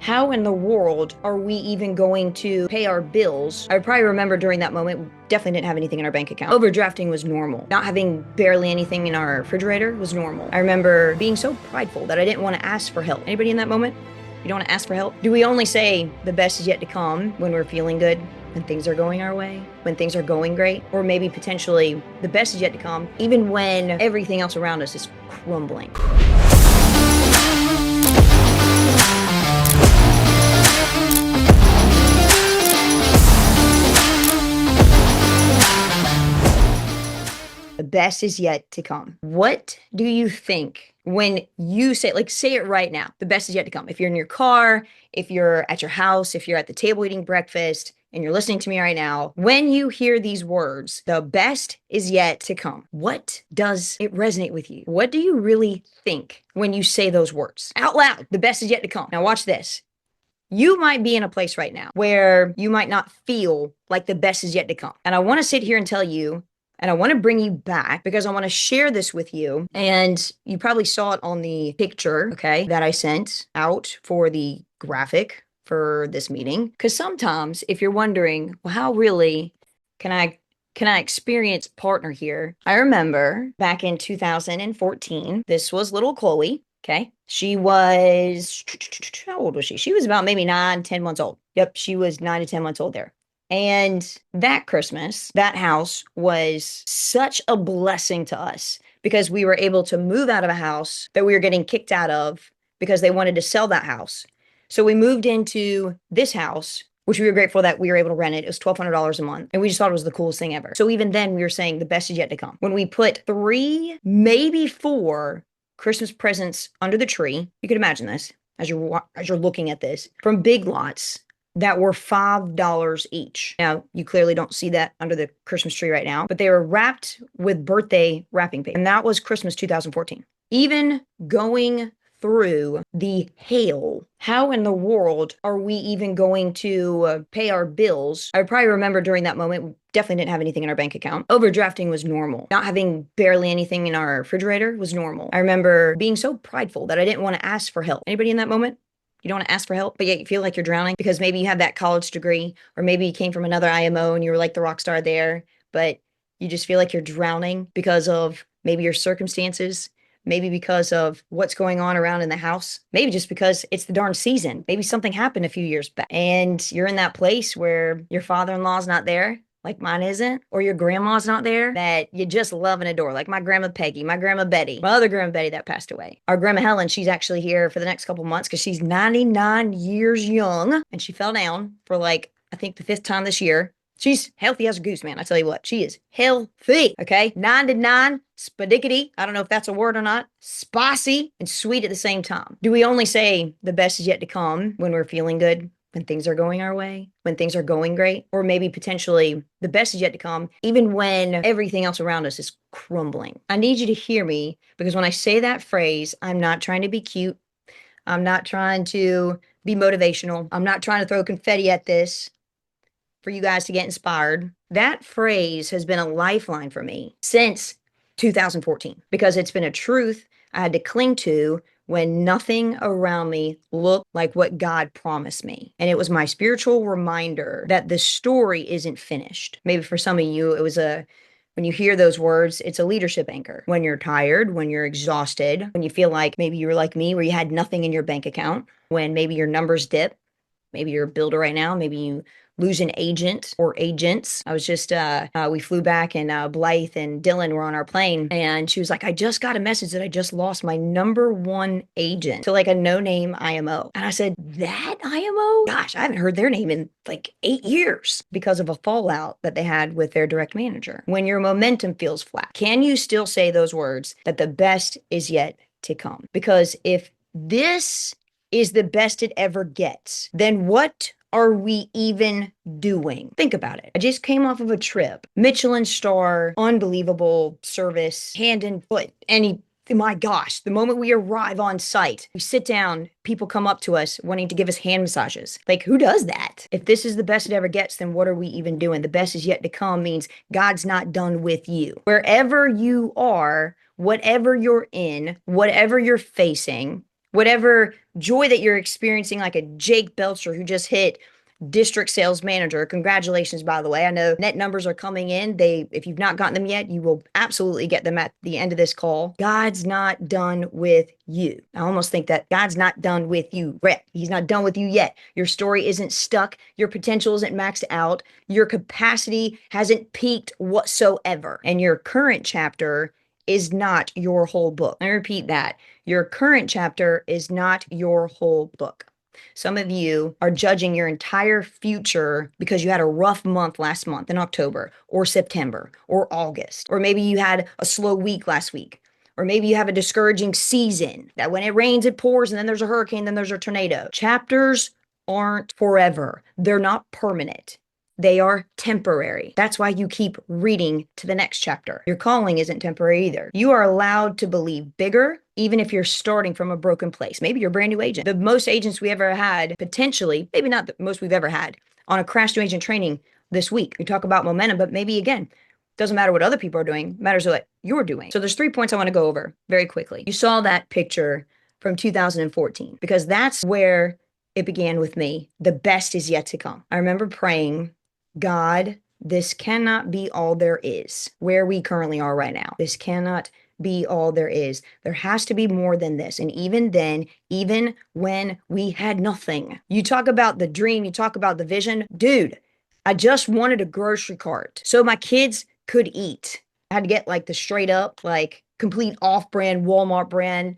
How in the world are we even going to pay our bills? I probably remember during that moment, we definitely didn't have anything in our bank account. Overdrafting was normal. Not having barely anything in our refrigerator was normal. I remember being so prideful that I didn't want to ask for help. Anybody in that moment? You don't want to ask for help? Do we only say the best is yet to come when we're feeling good? When things are going our way, when things are going great, or maybe potentially the best is yet to come, even when everything else around us is crumbling. The best is yet to come. What do you think when you say, like, say it right now, the best is yet to come? If you're in your car, if you're at your house, if you're at the table eating breakfast, and you're listening to me right now, when you hear these words, the best is yet to come, what does it resonate with you? What do you really think when you say those words out loud? The best is yet to come. Now, watch this. You might be in a place right now where you might not feel like the best is yet to come. And I want to sit here and tell you, and I want to bring you back because I want to share this with you. And you probably saw it on the picture, okay, that I sent out for the graphic for this meeting. Because sometimes if you're wondering, well, how really can I experience partner here? I remember back in 2014, this was little Chloe. Okay. She was, how old was she? She was about maybe 9, 10 months old. Yep. She was 9 to 10 months old there. And that Christmas, that house was such a blessing to us because we were able to move out of a house that we were getting kicked out of because they wanted to sell that house. So we moved into this house, which we were grateful that we were able to rent it. It was $1,200 a month. And we just thought it was the coolest thing ever. So even then we were saying the best is yet to come. When we put 3, maybe 4 Christmas presents under the tree, you could imagine this as you're looking at this, from Big Lots that were $5 each. Now, you clearly don't see that under the Christmas tree right now, but they were wrapped with birthday wrapping paper. And that was Christmas 2014. Even going through the hail, how in the world are we even going to pay our bills? I probably remember during that moment, we definitely didn't have anything in our bank account. Overdrafting was normal. Not having barely anything in our refrigerator was normal. I remember being so prideful that I didn't want to ask for help. Anybody in that moment? You don't want to ask for help, but yet you feel like you're drowning because maybe you have that college degree, or maybe you came from another IMO and you were like the rock star there, but you just feel like you're drowning because of maybe your circumstances, maybe because of what's going on around in the house, maybe just because it's the darn season. Maybe something happened a few years back and you're in that place where your father-in-law's not there, like mine isn't, or your grandma's not there, that you just love and adore, like my grandma Peggy, my grandma Betty, my other grandma Betty that passed away. Our grandma Helen, she's actually here for the next couple months because she's 99 years young and she fell down for, like, I think the 5th time this year. She's healthy as a goose, man. I tell you what, she is healthy, okay? 9 to 9, spadickety. I don't know if that's a word or not. Spicy and sweet at the same time. Do we only say the best is yet to come when we're feeling good? When things are going our way, when things are going great, or maybe potentially the best is yet to come, even when everything else around us is crumbling. I need you to hear me because when I say that phrase, I'm not trying to be cute. I'm not trying to be motivational. I'm not trying to throw confetti at this for you guys to get inspired. That phrase has been a lifeline for me since 2014 because it's been a truth I had to cling to when nothing around me looked like what God promised me. And it was my spiritual reminder that the story isn't finished. Maybe for some of you, when you hear those words, it's a leadership anchor. When you're tired, when you're exhausted, when you feel like maybe you were like me, where you had nothing in your bank account, when maybe your numbers dip, maybe you're a builder right now, maybe you lose an agent or agents. I was just, we flew back and Blythe and Dylan were on our plane and she was like, I just got a message that I just lost my #1 agent to, like, a no-name IMO. And I said, that IMO? Gosh, I haven't heard their name in like 8 years because of a fallout that they had with their direct manager. When your momentum feels flat, can you still say those words that the best is yet to come? Because if this is the best it ever gets, then what are we even doing? Think about it. I just came off of a trip, Michelin star, unbelievable service, hand and foot. My gosh, the moment we arrive on site, we sit down, people come up to us wanting to give us hand massages. Like, who does that? If this is the best it ever gets, then what are we even doing? The best is yet to come means God's not done with you. Wherever you are, whatever you're in, whatever you're facing, Whatever joy that you're experiencing, like a Jake Belcher who just hit district sales manager. Congratulations, by the way. I know net numbers are coming in. If you've not gotten them yet, you will absolutely get them at the end of this call. God's not done with you. I almost think that God's not done with you. He's not done with you yet. Your story isn't stuck. Your potential isn't maxed out. Your capacity hasn't peaked whatsoever. And your current chapter is not your whole book. I repeat that. Your current chapter is not your whole book. Some of you are judging your entire future because you had a rough month last month in October or September or August, or maybe you had a slow week last week, or maybe you have a discouraging season that when it rains, it pours, and then there's a hurricane, then there's a tornado. Chapters aren't forever. They're not permanent. They are temporary. That's why you keep reading to the next chapter. Your calling isn't temporary either. You are allowed to believe bigger, even if you're starting from a broken place. Maybe you're a brand new agent. The most agents we ever had, potentially, maybe not the most we've ever had, on a crash new agent training this week. We talk about momentum, but maybe again, doesn't matter what other people are doing, matters what you're doing. So there's 3 points I want to go over very quickly. You saw that picture from 2014, because that's where it began with me. The best is yet to come. I remember praying, God, this cannot be all there is where we currently are right now. This cannot be all there is. There has to be more than this. And even then, even when we had nothing, you talk about the dream, you talk about the vision. Dude, I just wanted a grocery cart so my kids could eat. I had to get like the straight up, like complete off-brand, Walmart brand,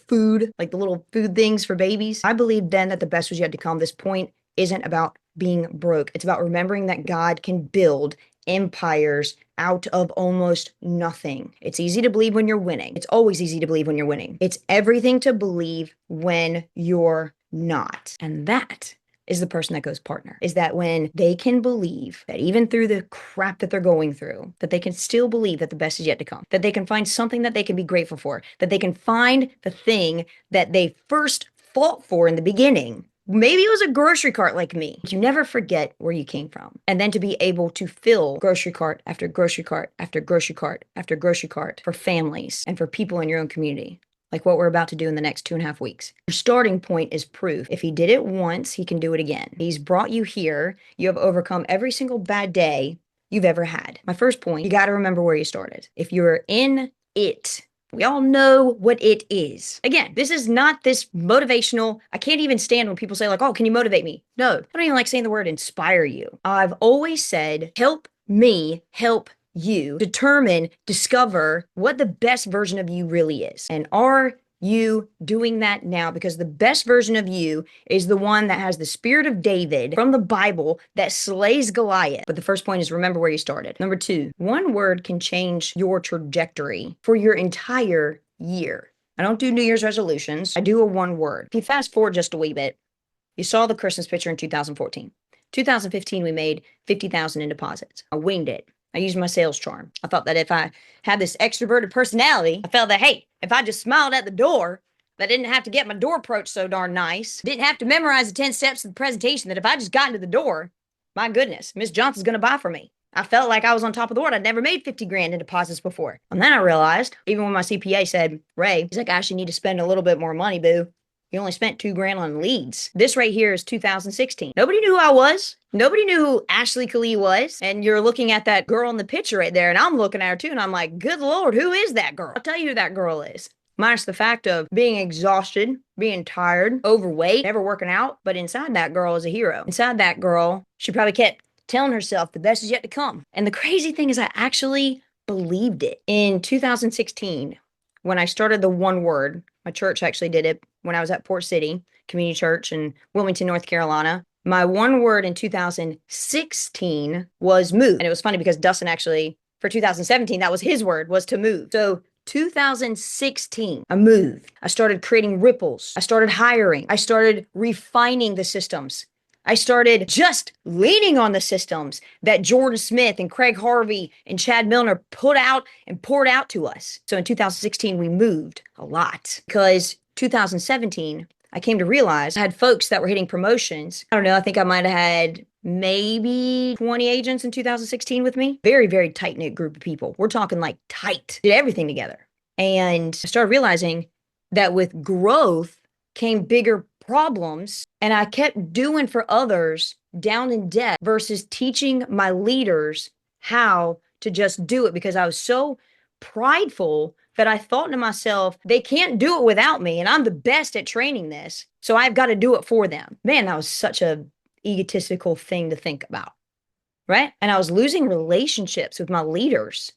food, like the little food things for babies. I believed then that the best was yet to come. This point isn't about being broke. It's about remembering that God can build empires out of almost nothing. It's easy to believe when you're winning. It's always easy to believe when you're winning. It's everything to believe when you're not. And that is the person that goes partner, is that when they can believe that even through the crap that they're going through, that they can still believe that the best is yet to come, that they can find something that they can be grateful for, that they can find the thing that they first fought for in the beginning. Maybe it was a grocery cart like me. You never forget where you came from. And then to be able to fill grocery cart after grocery cart after grocery cart after grocery cart for families and for people in your own community, like what we're about to do in the next 2.5 weeks. Your starting point is proof. If he did it once, he can do it again. He's brought you here. You have overcome every single bad day you've ever had. My first point, you got to remember where you started. If you're in it, we all know what it is. Again, this is not this motivational. I can't even stand when people say like, oh, can you motivate me? No, I don't even like saying the word inspire you. I've always said, help me help you discover what the best version of you really is. And are you doing that now? Because the best version of you is the one that has the spirit of David from the Bible that slays Goliath. But the first point is remember where you started. Number 2, one word can change your trajectory for your entire year. I don't do New Year's resolutions. I do a one word. If you fast forward just a wee bit, you saw the Christmas picture in 2014. 2015, we made $50,000 in deposits. I winged it. I used my sales charm. I thought that if I had this extroverted personality, I felt that, hey, if I just smiled at the door, that I didn't have to get my door approach so darn nice, didn't have to memorize the 10 steps of the presentation, that if I just got into the door, my goodness, Miss Johnson's going to buy for me. I felt like I was on top of the world. I'd never made 50 grand in deposits before. And then I realized, even when my CPA said, Ray, he's like, I actually need to spend a little bit more money, boo. You only spent $2 grand on leads. This right here is 2016. Nobody knew who I was. Nobody knew who Ashley Khalil was. And you're looking at that girl in the picture right there. And I'm looking at her too. And I'm like, good Lord, who is that girl? I'll tell you who that girl is. Minus the fact of being exhausted, being tired, overweight, never working out. But inside that girl is a hero. Inside that girl, she probably kept telling herself the best is yet to come. And the crazy thing is I actually believed it. In 2016, when I started the one word, my church actually did it when I was at Port City Community Church in Wilmington, North Carolina. My one word in 2016 was move. And it was funny because Dustin actually, for 2017, that was his word, was to move. So 2016, I moved. I started creating ripples. I started hiring. I started refining the systems. I started just leaning on the systems that Jordan Smith and Craig Harvey and Chad Milner put out and poured out to us. So in 2016, we moved a lot because 2017, I came to realize I had folks that were hitting promotions. I don't know. I think I might have had maybe 20 agents in 2016 with me. Very, very tight-knit group of people. We're talking like tight. Did everything together. And I started realizing that with growth came bigger problems. And I kept doing for others down in debt versus teaching my leaders how to just do it because I was so prideful that I thought to myself, they can't do it without me. And I'm the best at training this. So I've got to do it for them. Man, that was such a egotistical thing to think about. Right. And I was losing relationships with my leaders,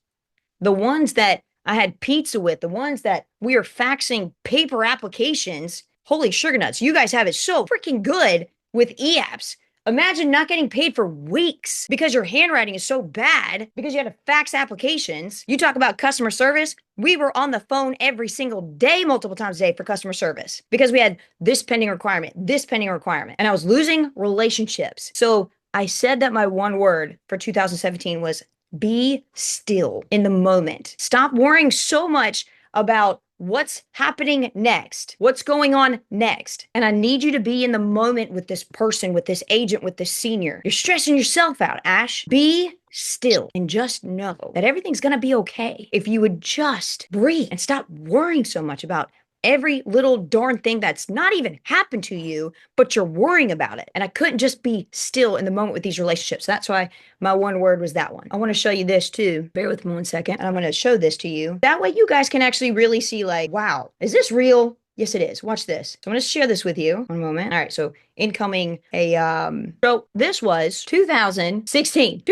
the ones that I had pizza with, the ones that we are faxing paper applications. Holy sugar nuts. You guys have it so freaking good with e-apps. Imagine not getting paid for weeks because your handwriting is so bad because you had to fax applications. You talk about customer service. We were on the phone every single day, multiple times a day for customer service because we had this pending requirement, this pending requirement, and I was losing relationships. So I said that my one word for 2017 was be still in the moment. Stop worrying so much about what's happening next, what's going on next. And I need you to be in the moment with this person, with this agent, with this senior. You're stressing yourself out, Ash. Be still and just know that everything's going to be okay. If you would just breathe and stop worrying so much about every little darn thing that's not even happened to you, but you're worrying about it. And I couldn't just be still in the moment with these relationships. That's why my one word was that one. I want to show you this too. Bear with me one second. And I'm going to show this to you. That way you guys can actually really see like, wow, is this real? Yes, it is. Watch this. So I'm going to share this with you. One moment. All right. So incoming so this was 2016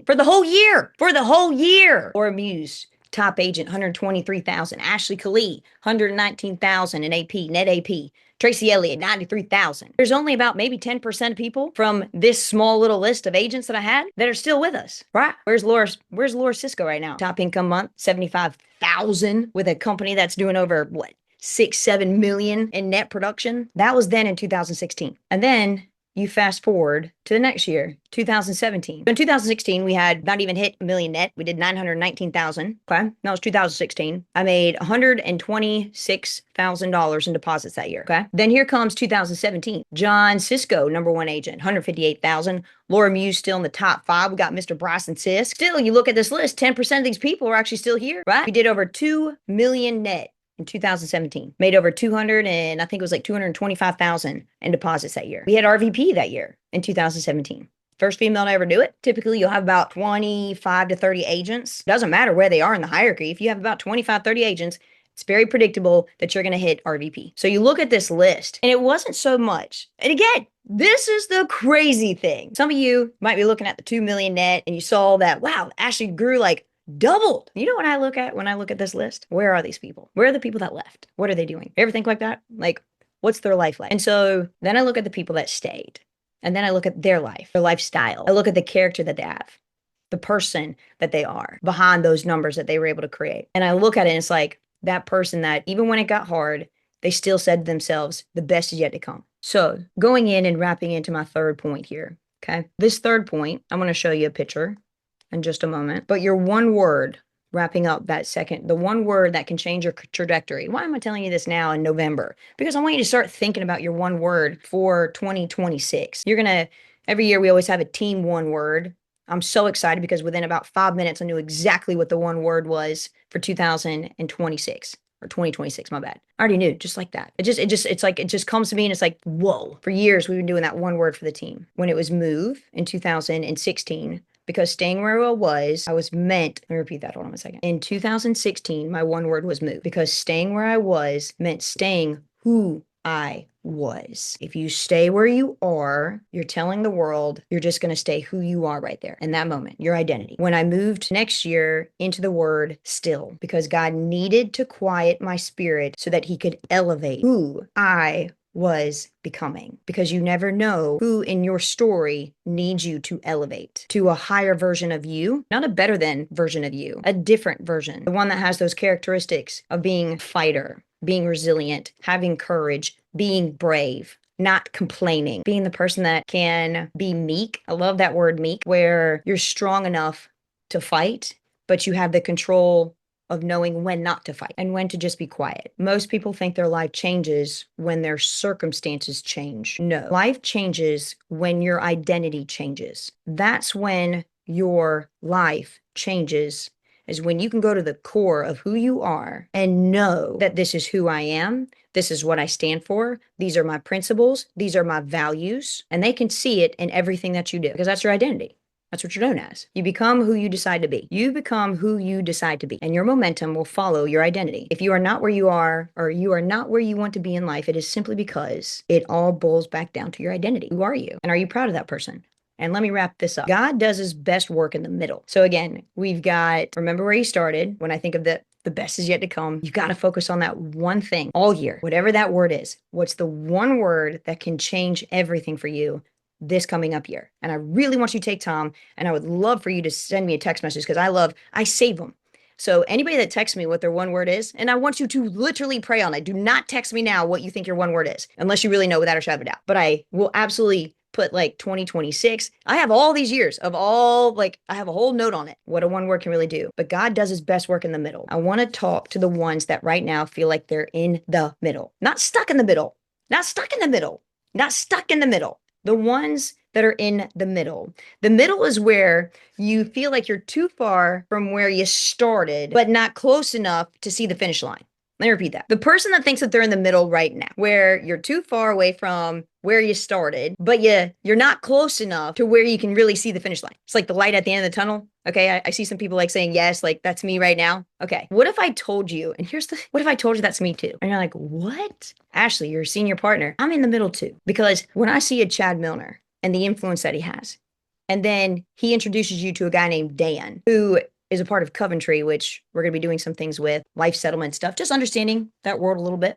for the whole year. Or Muse. Top agent, 123,000. Ashley Khalid, 119,000 in AP, net AP. Tracy Elliott, 93,000. There's only about maybe 10% of people from this small little list of agents that I had that are still with us, right? Where's Laura Cisco right now? Top income month, 75,000 with a company that's doing over what? 6-7 million in net production. That was then in 2016. And then you fast forward to the next year, 2017. In 2016, we had not even hit a million net. We did 919,000. Okay. That was 2016. I made $126,000 in deposits that year. Okay. Then here comes 2017. John Cisco, number one agent, 158,000. Laura Muse still in the top 5. We got Mr. Bryson Sisk. Still, you look at this list, 10% of these people are actually still here, right? We did over 2 million net in 2017, made over 200 and I think it was like 225,000 in deposits that year. We had RVP that year in 2017. First female to ever do it. Typically, you'll have about 25 to 30 agents. Doesn't matter where they are in the hierarchy. If you have about 25, 30 agents, it's very predictable that you're going to hit RVP. So you look at this list and it wasn't so much. And again, this is the crazy thing. Some of you might be looking at the 2 million net and you saw that, wow, Ashley grew like doubled. You know what I look at when I look at this list? Where are these people? Where are the people that left? What are they doing? You ever think like that? Like, what's their life like? And so then I look at the people that stayed. And then I look at their life, their lifestyle. I look at the character that they have, the person that they are behind those numbers that they were able to create. And I look at it and it's like that person that even when it got hard, they still said to themselves, the best is yet to come. So going in and wrapping into my third point here. Okay. This third point, I'm going to show you a picture in just a moment, but your one word wrapping up that second, the one word that can change your trajectory. Why am I telling you this now in November? Because I want you to start thinking about your one word for 2026. Every year we always have a team one word. I'm so excited because within about 5 minutes, I knew exactly what the one word was for 2026 or 2026, my bad. I already knew just like that. It just comes to me and it's like, whoa. For years, we've been doing that one word for the team. When it was move in 2016, because staying where I was meant, let me repeat that, hold on a second. In 2016, my one word was move because staying where I was meant staying who I was. If you stay where you are, you're telling the world you're just going to stay who you are right there in that moment, your identity. When I moved next year into the word still, because God needed to quiet my spirit so that he could elevate who I was becoming, because you never know who in your story needs you to elevate to a higher version of you, not a better than version of you, a different version, the one that has those characteristics of being a fighter, being resilient, having courage, being brave, not complaining, being the person that can be meek. I love that word meek, where you're strong enough to fight, but you have the control of knowing when not to fight and when to just be quiet. Most people think their life changes when their circumstances change. No, life changes when your identity changes. That's when your life changes is when you can go to the core of who you are and know that this is who I am. This is what I stand for. These are my principles. These are my values. And they can see it in everything that you do because that's your identity. That's what you're known as. You become who you decide to be. You become who you decide to be, and your momentum will follow your identity. If you are not where you are, or you are not where you want to be in life, it is simply because it all boils back down to your identity. Who are you? And are you proud of that person? And let me wrap this up. God does his best work in the middle. So again, we've got, remember where you started. When I think of the best is yet to come, you've got to focus on that one thing all year, whatever that word is. What's the one word that can change everything for you this coming up year? And I really want you to take time, and I would love for you to send me a text message because I save them. So anybody that texts me what their one word is, and I want you to literally pray on it. Do not text me now what you think your one word is, unless you really know without a shadow of a doubt. But I will absolutely put like 2026. I have all these years of I have a whole note on it, what a one word can really do. But God does his best work in the middle. I want to talk to the ones that right now feel like they're in the middle, not stuck in the middle, not stuck in the middle, not stuck in the middle. The ones that are in the middle. The middle is where you feel like you're too far from where you started, but not close enough to see the finish line. Let me repeat that. The person that thinks that they're in the middle right now, where you're too far away from where you started, but you're not close enough to where you can really see the finish line. It's like the light at the end of the tunnel. Okay, I see some people like saying yes, like that's me right now. Okay, what if I told you, and what if I told you that's me too? And you're like, what? Ashley, you're a senior partner. I'm in the middle too. Because when I see a Chad Milner and the influence that he has, and then he introduces you to a guy named Dan, who is a part of Coventry, which we're going to be doing some things with, life settlement stuff, just understanding that world a little bit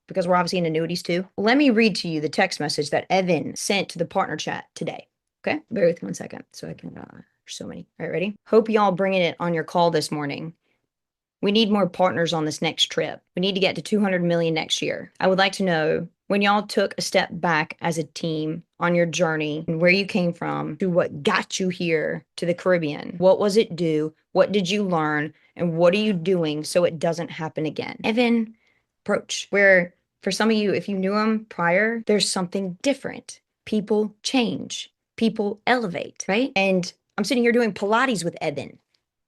because we're obviously in annuities too. Let me read to you the text message that Evan sent to the partner chat today. Okay, bear with me 1 second so I can, there's so many. All right, ready? Hope y'all bringing it on your call this morning. We need more partners on this next trip. We need to get to 200 million next year. I would like to know when y'all took a step back as a team on your journey and where you came from to what got you here to the Caribbean. What was it do? What did you learn? And what are you doing so it doesn't happen again? Evan approach, where for some of you, if you knew him prior, there's something different. People change. People elevate, right? And I'm sitting here doing Pilates with Evan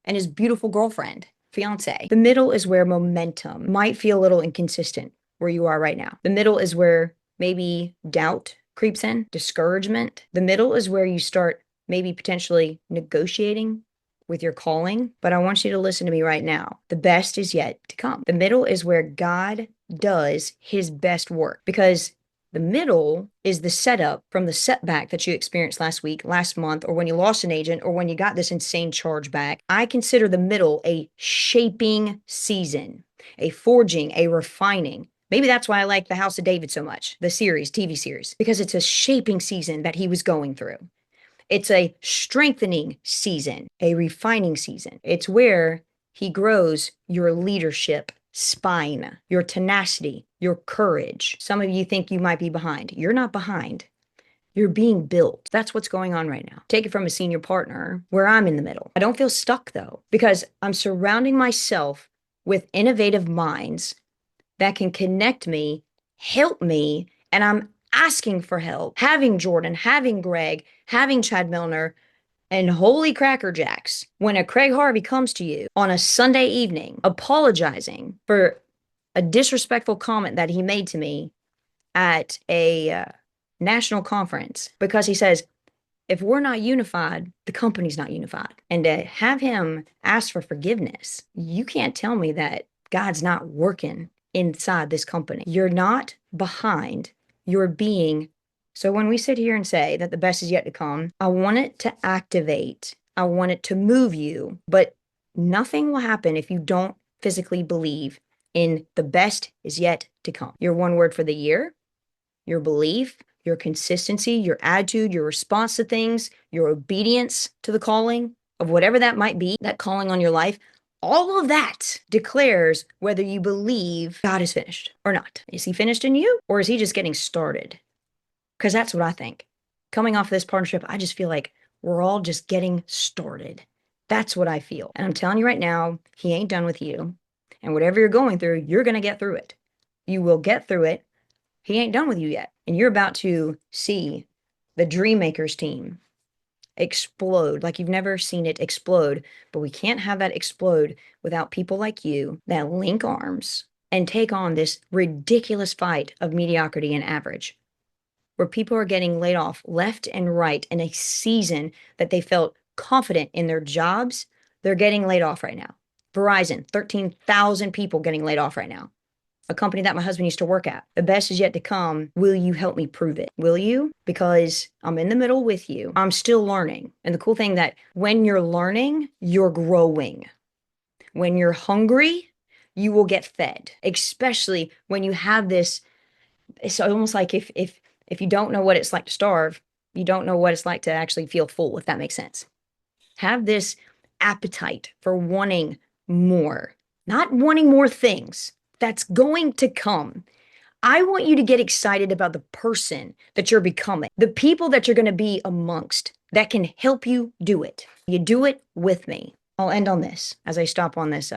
and his beautiful girlfriend, fiance. The middle is where momentum might feel a little inconsistent where you are right now. The middle is where maybe doubt creeps in, discouragement. The middle is where you start maybe potentially negotiating with your calling. But I want you to listen to me right now. The best is yet to come. The middle is where God does his best work, because the middle is the setup from the setback that you experienced last week, last month, or when you lost an agent, or when you got this insane charge back. I consider the middle a shaping season, a forging, a refining. Maybe that's why I like The House of David so much, the series, TV series, because it's a shaping season that he was going through. It's a strengthening season, a refining season. It's where he grows your leadership spine, your tenacity, your courage. Some of you think you might be behind. You're not behind. You're being built. That's what's going on right now. Take it from a senior partner where I'm in the middle. I don't feel stuck though, because I'm surrounding myself with innovative minds that can connect me, help me, and I'm asking for help. Having Jordan, having Greg, having Chad Milner, and holy cracker jacks, when a Craig Harvey comes to you on a Sunday evening apologizing for a disrespectful comment that he made to me at a national conference, because he says, if we're not unified, the company's not unified. And to have him ask for forgiveness, you can't tell me that God's not working inside this company. You're not behind, you're being. So when we sit here and say that the best is yet to come, I want it to activate, I want it to move you, but nothing will happen if you don't physically believe in the best is yet to come. Your one word for the year, your belief, your consistency, your attitude, your response to things, your obedience to the calling of whatever that might be, that calling on your life. All of that declares whether you believe God is finished or not. Is he finished in you, or is he just getting started? Because that's what I think. Coming off this partnership, I just feel like we're all just getting started. That's what I feel. And I'm telling you right now, he ain't done with you. And whatever you're going through, you're going to get through it. You will get through it. He ain't done with you yet. And you're about to see the Dream Makers team explode like you've never seen it explode. But we can't have that explode without people like you that link arms and take on this ridiculous fight of mediocrity and average, where people are getting laid off left and right in a season that they felt confident in their jobs. They're getting laid off right now. Verizon, 13,000 people getting laid off right now. A company that my husband used to work at. The best is yet to come. Will you help me prove it? Will you? Because I'm in the middle with you. I'm still learning. And the cool thing that when you're learning, you're growing. When you're hungry, you will get fed, especially when you have this. It's almost like if you don't know what it's like to starve, you don't know what it's like to actually feel full, if that makes sense. Have this appetite for wanting more, not wanting more things. That's going to come. I want you to get excited about the person that you're becoming, the people that you're going to be amongst that can help you do it. You do it with me. I'll end on this as I stop on this